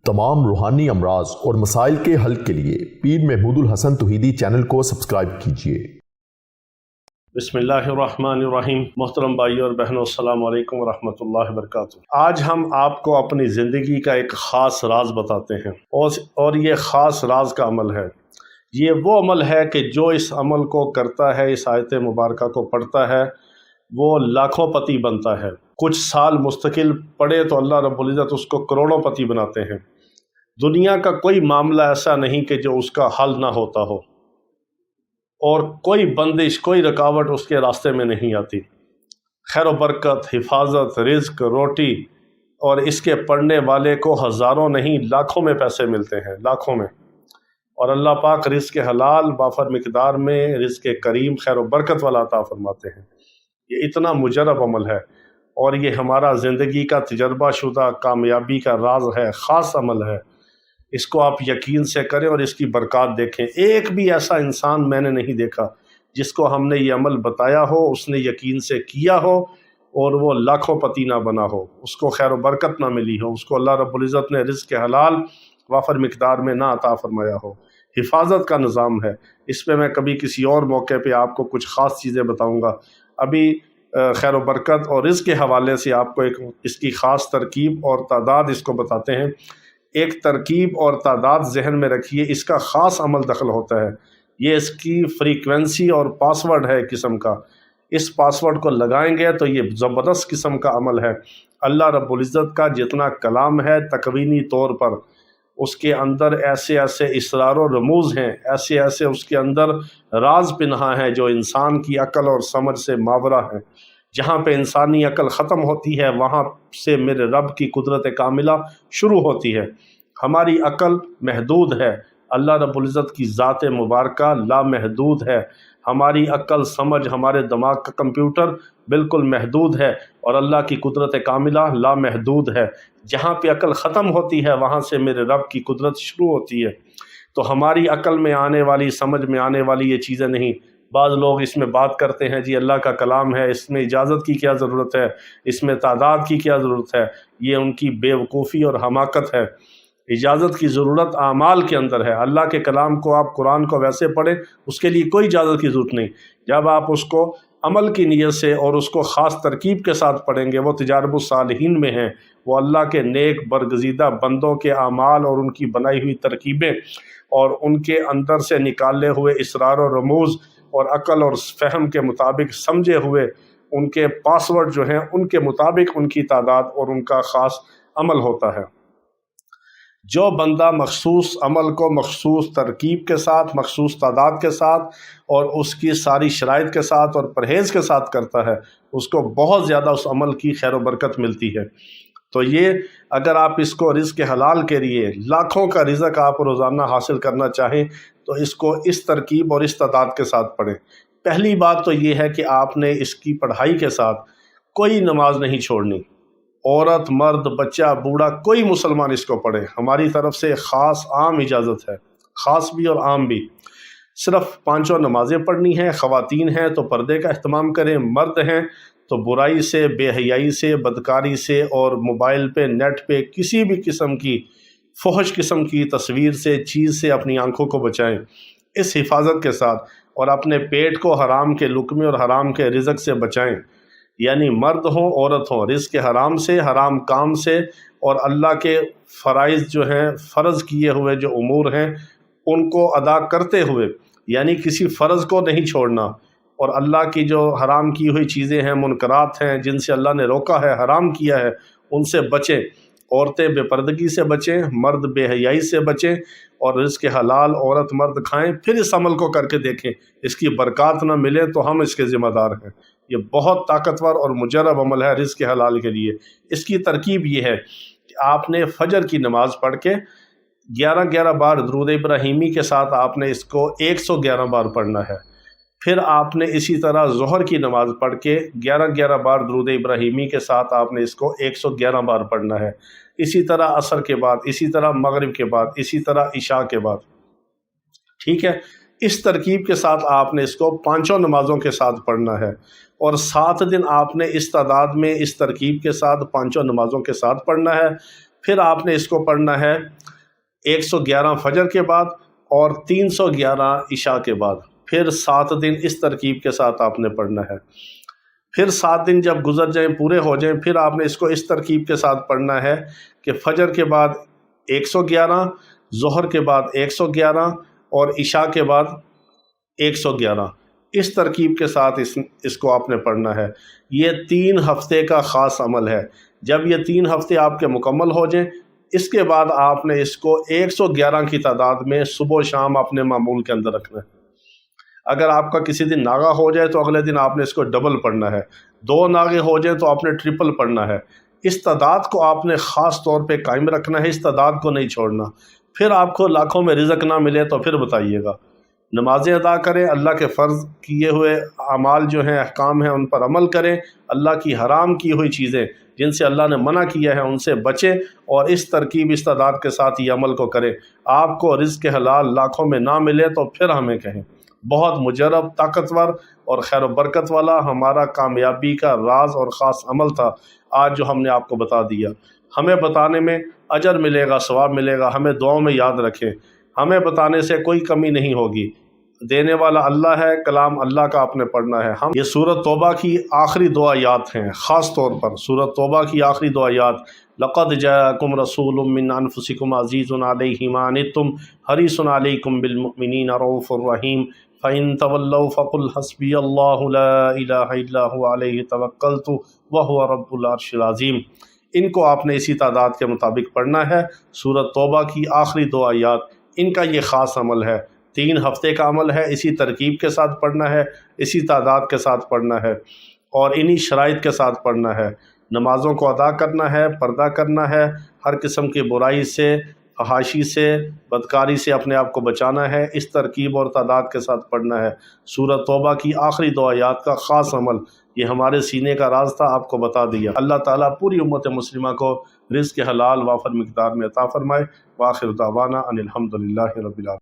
तमाम रूहानी अमराज और मसाइल के हल के लिए पीर महमूद उल हसन तौहीदी चैनल को सब्सक्राइब कीजिए। बिस्मिल्लाहिर्रहमानिर्रहीम। मोहतरम भाइयों और बहनों, अस्सलाम वालेकुम वरहमतुल्लाहि वबरकातुहू। आज हम आपको अपनी ज़िंदगी का एक ख़ास राज बताते हैं और ये ख़ास राज का अमल है। ये वो अमल है कि जो इस अमल को करता है, इस आयत मुबारका को पढ़ता है, वो लाखों पति बनता है। कुछ साल मुस्तकिल पढ़े तो अल्लाह रब्बुल इज़्ज़त उसको करोड़ों पति बनाते हैं। दुनिया का कोई मामला ऐसा नहीं कि जो उसका हल ना होता हो, और कोई बंदिश, कोई रुकावट उसके रास्ते में नहीं आती। खैर व बरकत, हिफाजत, रिज़्क, रोटी, और इसके पढ़ने वाले को हज़ारों नहीं लाखों में पैसे मिलते हैं, लाखों में। और अल्लाह पाक रिज़्क हलाल बाफर मिकदार में, रिज़्क करीम खैर व बरकत वाला अता फरमाते हैं। ये इतना मुजरब अमल है और ये हमारा ज़िंदगी का तजर्बा शुदा कामयाबी का राज है, ख़ास अमल है। इसको आप यकीन से करें और इसकी बरकत देखें। एक भी ऐसा इंसान मैंने नहीं देखा जिसको हमने ये अमल बताया हो, उसने यकीन से किया हो और वो लाखों पति ना बना हो, उसको खैर व बरकत ना मिली हो, उसको अल्लाह रब्बुल इज़्ज़त ने रिज़्क हलाल वाफर मिकदार में ना अता फरमाया हो। हिफाजत का निज़ाम है। इस पर मैं कभी किसी और मौके पे आपको कुछ ख़ास चीज़ें बताऊँगा। अभी खैर व बरकत और रिज़्क के हवाले से आपको एक इसकी ख़ास तरकीब और तादाद इसको बताते हैं। एक तरकीब और तादाद जहन में रखिए, इसका ख़ास अमल दखल होता है। ये इसकी फ्रीक्वेंसी और पासवर्ड है किस्म का। इस पासवर्ड को लगाएंगे तो ये ज़बरदस्त किस्म का अमल है। अल्लाह रब्बुल इज़्ज़त का जितना कलाम है तकवीनी तौर पर, उसके अंदर ऐसे ऐसे इसरार और रमूज़ हैं, ऐसे ऐसे उसके अंदर राज पिन्हा है जो इंसान की अकल और समझ से मावरा है। जहाँ पे इंसानी अकल ख़त्म होती है वहाँ से मेरे रब की कुदरत कामिला शुरू होती है। हमारी अकल महदूद है, अल्लाह रब्बुल इज़्ज़त की ज़ात मुबारका लामहदूद है। हमारी अकल समझ, हमारे दिमाग का कंप्यूटर बिल्कुल महदूद है और अल्लाह की कुदरत कामिला लामहदूद है। जहाँ पे अकल ख़त्म होती है वहाँ से मेरे रब की कुदरत शुरू होती है। तो हमारी अकल में आने वाली, समझ में आने वाली ये चीज़ें नहीं। बाज़ लोग इसमें बात करते हैं जी अल्लाह का कलाम है, इसमें इजाज़त की क्या ज़रूरत है, इसमें तादाद की क्या ज़रूरत है। ये उनकी बेवकूफ़ी और हमाकत है। इजाज़त की ज़रूरत आमाल के अंदर है। अल्लाह के कलाम को आप कुरान को वैसे पढ़ें, उसके लिए कोई इजाज़त की ज़रूरत नहीं। जब आप उसको अमल की नीयत से और उसको ख़ास तरकीब के साथ पढ़ेंगे, वो तिजारबुस सालिहीन में हैं। वो अल्लाह के नेक बरगज़ीदा बंदों के आमाल और उनकी बनाई हुई तरकीबें और उनके अंदर से निकाले हुए इसरार और रमूज़ और अकल और फ़हम के मुताबिक समझे हुए उनके पासवर्ड जो हैं, उनके मुताबिक उनकी तादाद और उनका ख़ास अमल होता है। जो बंदा मखसूस अमल को मखसूस तरकीब के साथ, मखसूस तादाद के साथ और उसकी सारी शराइत के साथ और परहेज़ के साथ करता है, उसको बहुत ज़्यादा उस अमल की खैर व बरकत मिलती है। तो ये अगर आप इसको रिज़्क हलाल के लिए लाखों का रिज़्क आप रोज़ाना हासिल करना चाहें तो इसको इस तरकीब और इस तादाद के साथ पढ़ें। पहली बात तो ये है कि आपने इसकी पढ़ाई के साथ कोई नमाज नहीं छोड़नी। औरत, मर्द, बच्चा, बूढ़ा, कोई मुसलमान इसको पढ़े। हमारी तरफ से ख़ास आम इजाज़त है, ख़ास भी और आम भी। सिर्फ़ पाँचों नमाज़ें पढ़नी हैं। ख़वातीन हैं तो पर्दे का अहतमाम करें, मर्द हैं तो बुराई से, बेहयाई से, बदकारी से और मोबाइल पे, नेट पे किसी भी किस्म की फहश किस्म की तस्वीर से, चीज़ से अपनी आँखों को बचाएं इस हिफाजत के साथ। और अपने पेट को हराम के लुक़मे और हराम के रिज़्क से बचाएं। यानी मर्द हो, औरत हो, रिज़्क हराम से, हराम काम से और अल्लाह के फ़राइज़ जो हैं, फ़र्ज़ किए हुए जो उमूर हैं, उनको अदा करते हुए, यानी किसी फ़र्ज़ को नहीं छोड़ना। और अल्लाह की जो हराम की हुई चीज़ें हैं, मुनकरात हैं, जिनसे अल्लाह ने रोका है, हराम किया है, उनसे बचें। औरतें बेपर्दगी से बचें, मर्द बेहयाई से बचें और रिज़्क हलाल औरत मर्द खाएं। फिर इस अमल को करके देखें, इसकी बरकत ना मिले तो हम इसके ज़िम्मेदार हैं। ये बहुत ताकतवर और मुजरब अमल है रिज़्क हलाल के लिए। इसकी तरकीब ये है कि आपने फ़जर की नमाज़ पढ़ के 11-11 बार दुरूद इब्राहीमी के साथ आपने इसको 111 बार पढ़ना है। फिर आपने इसी तरह ज़ोहर की नमाज़ पढ़ के 11-11 बार दुरूद इब्राहीमी के साथ आपने इसको 111 बार पढ़ना है। इसी तरह असर के बाद, इसी तरह मगरिब के बाद, इसी तरह इशा के बाद। ठीक है, इस तरकीब के साथ आपने इसको पाँचों नमाज़ों के साथ पढ़ना है और 7 दिन आपने इस तादाद में, इस तरकीब के साथ पाँचों नमाज़ों के साथ पढ़ना है। پھر آپ نے اس کو پڑھنا ہے 111 فجر کے بعد اور 311 عشاء کے بعد، پھر 7 دن اس ترکیب کے ساتھ آپ نے پڑھنا ہے۔ پھر 7 دن جب گزر جائیں، پورے ہو جائیں، پھر آپ نے اس کو اس ترکیب کے ساتھ پڑھنا ہے کہ فجر کے بعد 111، ظہر کے بعد 111 اور عشاء کے بعد 111، اس ترکیب کے ساتھ اس کو آپ نے پڑھنا ہے۔ یہ 3 ہفتے کا خاص عمل ہے۔ جب یہ 3 ہفتے آپ کے مکمل ہو جائیں، اس کے بعد آپ نے اس کو 111 کی تعداد میں صبح و شام اپنے معمول کے اندر رکھنا ہے۔ اگر آپ کا کسی دن ناغہ ہو جائے تو اگلے دن آپ نے اس کو ڈبل پڑھنا ہے، 2 ناغے ہو جائیں تو آپ نے ٹرپل پڑھنا ہے۔ اس تعداد کو آپ نے خاص طور پہ قائم رکھنا ہے، اس تعداد کو نہیں چھوڑنا۔ پھر آپ کو لاکھوں میں رزق نہ ملے تو پھر بتائیے گا۔ نمازیں ادا کریں، اللہ کے فرض کیے ہوئے اعمال جو ہیں، احکام ہیں، ان پر عمل کریں، اللہ کی حرام کی ہوئی چیزیں جن سے اللہ نے منع کیا ہے ان سے بچیں، اور اس ترکیب اس تعداد کے ساتھ یہ عمل کو کریں۔ آپ کو رزق حلال لاکھوں میں نہ ملے تو پھر ہمیں کہیں۔ بہت مجرب، طاقتور اور خیر و برکت والا ہمارا کامیابی کا راز اور خاص عمل تھا آج جو ہم نے آپ کو بتا دیا۔ ہمیں بتانے میں اجر ملے گا، ثواب ملے گا، ہمیں دعاؤں میں یاد رکھیں۔ ہمیں بتانے سے کوئی کمی نہیں ہوگی، دینے والا اللہ ہے، کلام اللہ کا آپ نے پڑھنا ہے۔ یہ سورۃ توبہ کی آخری 2 آیات ہیں، خاص طور پر سورۃ توبہ کی آخری 2 آیات، لقد جاءکم رسول من انفسکم عزیز علیہ ما عنتم حریص علیکم بالمؤمنین رؤوف الرحیم فإن تولوا فقل حسبی اللہ لا الہ الا هو علیہ توکلت وهو رب العرش العظیم۔ ان کو آپ نے اسی تعداد کے مطابق پڑھنا ہے۔ سورۃ توبہ کی آخری 2 آیات، ان کا یہ خاص عمل ہے، 3 ہفتے کا عمل ہے، اسی ترکیب کے ساتھ پڑھنا ہے، اسی تعداد کے ساتھ پڑھنا ہے اور انہی شرائط کے ساتھ پڑھنا ہے۔ نمازوں کو ادا کرنا ہے، پردہ کرنا ہے، ہر قسم کی برائی سے، فحاشی سے، بدکاری سے اپنے آپ کو بچانا ہے، اس ترکیب اور تعداد کے ساتھ پڑھنا ہے۔ سورۃ توبہ کی آخری 2 آیات کا خاص عمل یہ ہمارے سینے کا راز تھا، آپ کو بتا دیا۔ اللہ تعالیٰ پوری امت مسلمہ کو رزق حلال وافر مقدار میں عطا فرمائے۔ وآخر دعوانا ان الحمد للہ رب العالمین۔